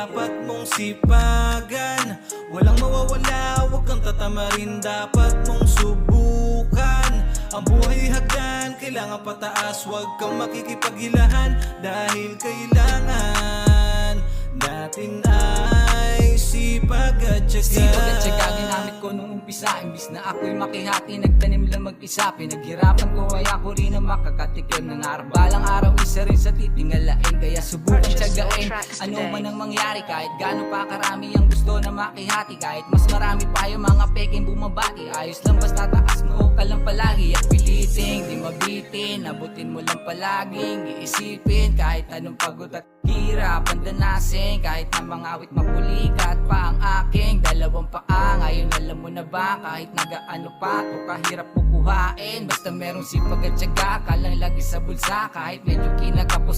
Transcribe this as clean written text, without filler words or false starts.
dapat mong sipagan. Walang mawawala, huwag kang tatamarin, dapat mong subukan. Ang buhay hagdan, kailangan pataas, huwag kang makikipaghilahan. Dahil kailangan natin ay sipag at tiyaga. Sipag at tiyaga ginamit ko nung umpisa. Imbis na ako'y makihati, nagtanim lang mag-isa. Pinaghirapan ko ay ako rin ang makakatikim ng araw. Balang araw isa rin sa titingalain, kaya subukan tiyagain. Ano man ang mangyari, kahit gaano pa karami ang gusto na makihati. Kahit mas marami pa yung mga peking bumabati, ayos lang basta taas mo ka lang palagi. At piliting, di mabitin, abutin mo lang palaging iisipin. Kahit anong pagod at hirap ang danasin, kahit na mga awit mapulikat pa ang aking dalawang paa. Ngayon alam mo na ba, kahit nagaano pa to kahirap kukuhain, basta merong sipag at tiyaga ka lang lagi sa bulsa. Kahit medyo kinakapos